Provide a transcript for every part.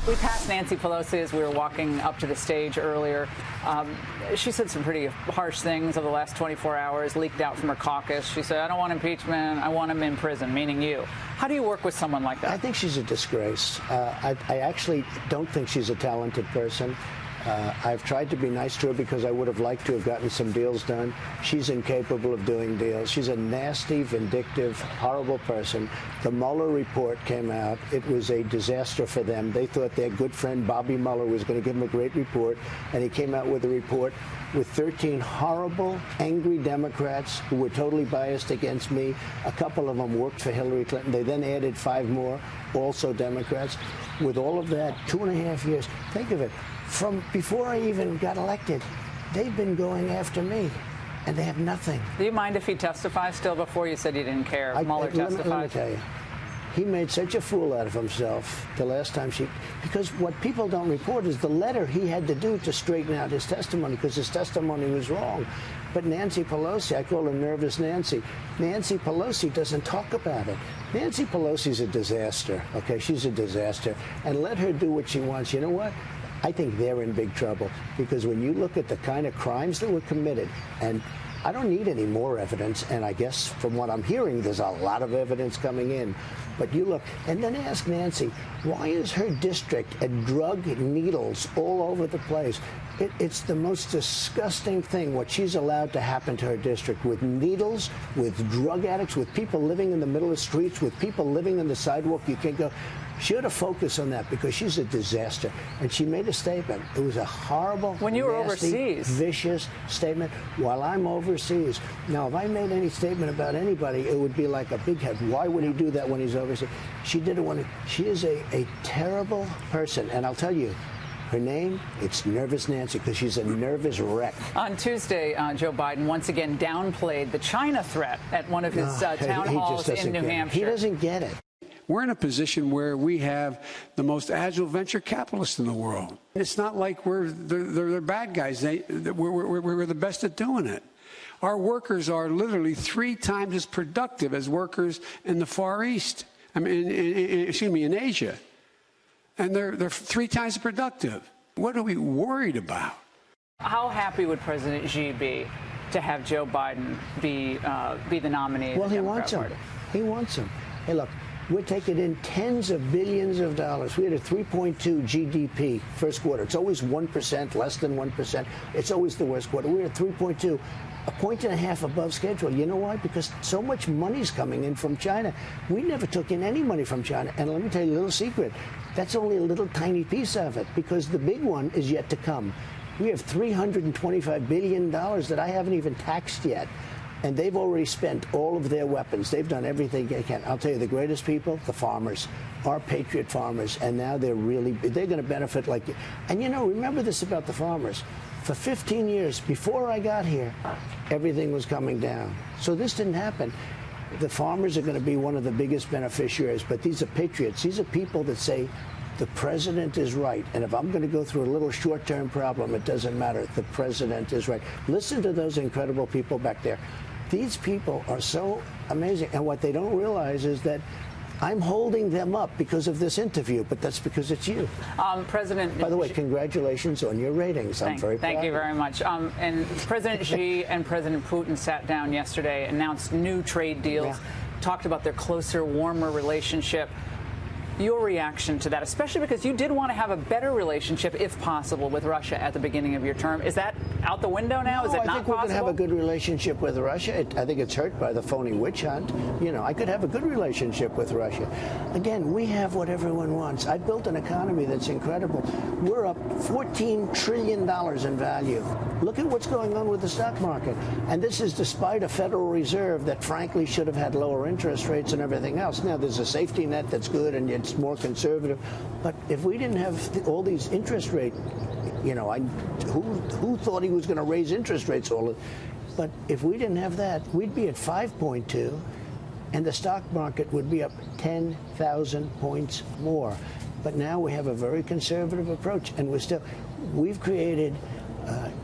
We passed Nancy Pelosi as we were walking up to the stage earlier. She said some pretty harsh things over the last 24 hours, leaked out from her caucus. She said, I don't want impeachment. I want him in prison, meaning you. How do you work with someone like that? I think she's a disgrace. I actually don't think she's a talented person. I've tried to be nice to her because I would have liked to have gotten some deals done. She's incapable of doing deals. She's a nasty, vindictive, horrible person. The Mueller report came out. It was a disaster for them. They thought their good friend Bobby Mueller was going to give them a great report, and he came out with a report with 13 horrible, angry Democrats who were totally biased against me. A couple of them worked for Hillary Clinton. They then added 5 more, also Democrats. With all of that, 2.5 years, think of it. From before I even got elected, they've been going after me, and they have nothing. Do you mind if he testifies still? Before you said you didn't care. Mueller testified. Let me tell you, he made such a fool out of himself the last time because what people don't report is the letter he had to do to straighten out his testimony, because his testimony was wrong. But Nancy Pelosi, I call her Nervous Nancy. Nancy Pelosi doesn't talk about it. Nancy Pelosi's a disaster, okay? She's a disaster. And let her do what she wants. You know what? I think they're in big trouble, because when you look at the kind of crimes that were committed, and I don't need any more evidence, and I guess from what I'm hearing, there's a lot of evidence coming in. But you look, and then ask Nancy, why is her district at drug needles all over the place? It's the most disgusting thing, what she's allowed to happen to her district, with needles, with drug addicts, with people living in the middle of the streets, with people living on the sidewalk. You can't go. She ought to focus on that, because she's a disaster. And she made a statement. It was a horrible, when you were nasty, overseas, vicious statement while I'm overseas. Now, if I made any statement about anybody, it would be like a big head. Why would he do that when he's overseas? She did it when she is a terrible person. And I'll tell you, her name, it's Nervous Nancy, because she's a nervous wreck. On Tuesday, Joe Biden once again downplayed the China threat at one of his town halls in New Hampshire. He doesn't get it. We're in a position where we have the most agile venture capitalists in the world. It's not like they're bad guys. We're the best at doing it. Our workers are literally 3 times as productive as workers in the Far East. I mean, in Asia. And they're 3 times as productive. What are we worried about? How happy would President Xi be to have Joe Biden be the nominee? Well, he wants him. He wants him. Hey, look. We're taking in tens of billions of dollars. We had a 3.2 GDP first quarter. It's always 1%, less than 1%. It's always the worst quarter. We're at 3.2, a point and a half above schedule. You know why? Because so much money's coming in from China. We never took in any money from China. And let me tell you a little secret. That's only a little tiny piece of it, because the big one is yet to come. We have $325 billion that I haven't even taxed yet. And they've already spent all of their weapons. They've done everything they can. I'll tell you, the greatest people, the farmers, our patriot farmers. And now they're going to benefit like you. And, you know, remember this about the farmers. For 15 years, before I got here, everything was coming down. So this didn't happen. The farmers are going to be one of the biggest beneficiaries. But these are patriots. These are people that say, the president is right. And if I'm going to go through a little short-term problem, it doesn't matter. The president is right. Listen to those incredible people back there. These people are so amazing. And what they don't realize is that I'm holding them up because of this interview, but that's because it's you. President. By the way, congratulations on your ratings. I'm very proud. Thank you very much. And President Xi and President Putin sat down yesterday, announced new trade deals, talked about their closer, warmer relationship. Your reaction to that, especially because you did want to have a better relationship, if possible, with Russia at the beginning of your term. Is that out the window now? No, Is it not possible? I think we're going to have a good relationship with Russia. I think it's hurt by the phony witch hunt. You know, I could have a good relationship with Russia. Again, we have what everyone wants. I built an economy that's incredible. We're up $14 trillion in value. Look at what's going on with the stock market. And this is despite a Federal Reserve that, frankly, should have had lower interest rates and everything else. Now, there's a safety net that's good, and it's more conservative. But if we didn't have all these interest rates, you know, who thought he was going to raise interest rates but if we didn't have that, we'd be at 5.2, and the stock market would be up 10,000 points more. But now we have a very conservative approach, and we've created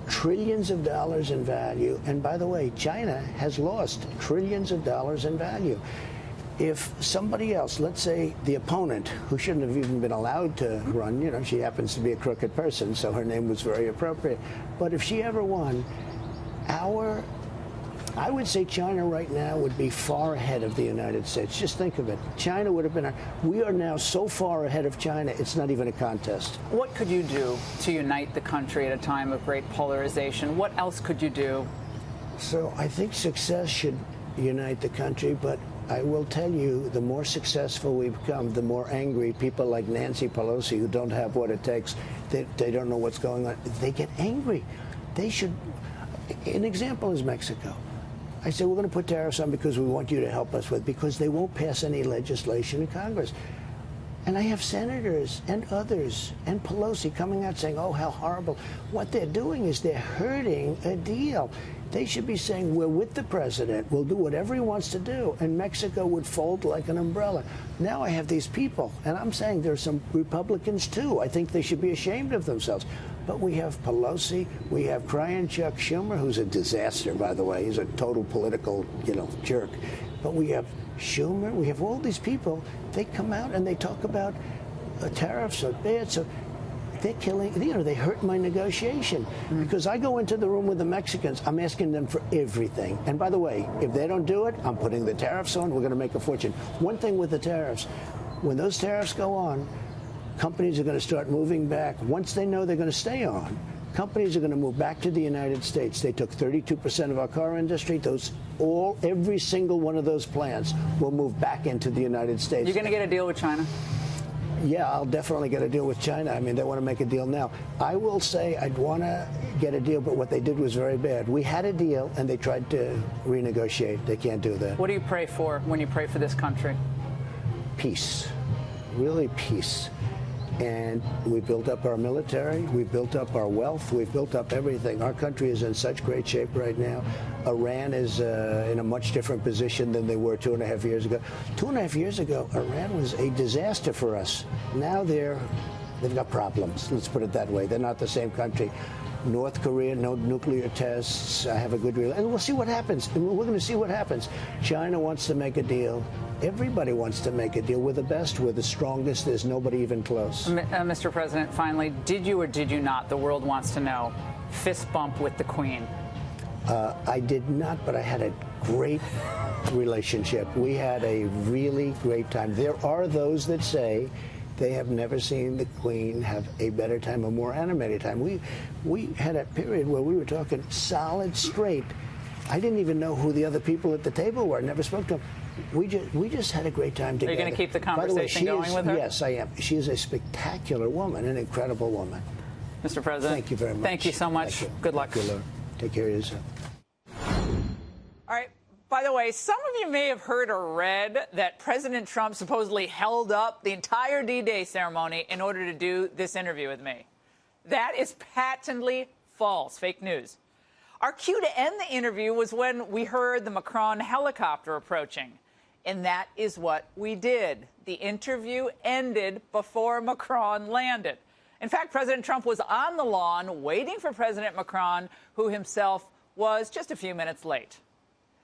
trillions of dollars in value. And by the way, China has lost trillions of dollars in value. if somebody else, let's say the opponent, who shouldn't have even been allowed to run, you know, she happens to be a crooked person, so her name was very appropriate. But if she ever won, I would say China right now would be far ahead of the United States. Just think of it. China would have been, we are now so far ahead of China, it's not even a contest. What could you do to unite the country at a time of great polarization? What else could you do? So I think success should unite the country, but I will tell you, the more successful we become, the more angry people like Nancy Pelosi, who don't have what it takes, they don't know what's going on, they get angry. They should, an example is Mexico. I said, we're going to put tariffs on because we want you to help us with, because they won't pass any legislation in Congress. And I have senators and others and Pelosi coming out saying, oh, how horrible. What they're doing is they're hurting a deal. They should be saying, we're with the president. We'll do whatever he wants to do. And Mexico would fold like an umbrella. Now I have these people, and I'm saying there's some Republicans, too. I think they should be ashamed of themselves. But we have Pelosi, we have crying Chuck Schumer, who's a disaster, by the way. He's a total political, jerk. But we have Schumer, we have all these people. They come out and they talk about tariffs are bad. So they're killing, they hurt my negotiation. Because I go into the room with the Mexicans, I'm asking them for everything. And by the way, if they don't do it, I'm putting the tariffs on, we're going to make a fortune. One thing with the tariffs, when those tariffs go on, companies are going to start moving back. Once they know they're going to stay on, companies are going to move back to the United States. They took 32% of our car industry. Every single one of those plants will move back into the United States. You're going to get a deal with China? Yeah, I'll definitely get a deal with China. I mean, they want to make a deal now. I will say I'd want to get a deal, but what they did was very bad. We had a deal, and they tried to renegotiate. They can't do that. What do you pray for when you pray for this country? Peace. Really peace. And we built up our military, we built up our wealth, we've built up everything. Our country is in such great shape right now. Iran is in a much different position than they were 2.5 years ago. 2.5 years ago, Iran was a disaster for us. Now they've got problems, let's put it that way. They're not the same country. North Korea, no nuclear tests. I have a good relationship. And we'll see what happens. And we're going to see what happens. China wants to make a deal. Everybody wants to make a deal. We're the best. We're the strongest. There's nobody even close. Mr. President, finally, did you or did you not, the world wants to know, fist bump with the Queen? I did not, but I had a great relationship. We had a really great time. There are those that say they have never seen the Queen have a better time, a more animated time. We had a period where we were talking solid straight. I didn't even know who the other people at the table were. I never spoke to them. We just had a great time together. Are you going to keep the conversation going with her? Yes, I am. She is a spectacular woman, an incredible woman. Mr. President. Thank you very much. Thank you so much. Good luck. Thank you, Laura. Take care of yourself. All right. By the way, some of you may have heard or read that President Trump supposedly held up the entire D-Day ceremony in order to do this interview with me. That is patently false, fake news. Our cue to end the interview was when we heard the Macron helicopter approaching. And that is what we did. The interview ended before Macron landed. In fact, President Trump was on the lawn waiting for President Macron, who himself was just a few minutes late.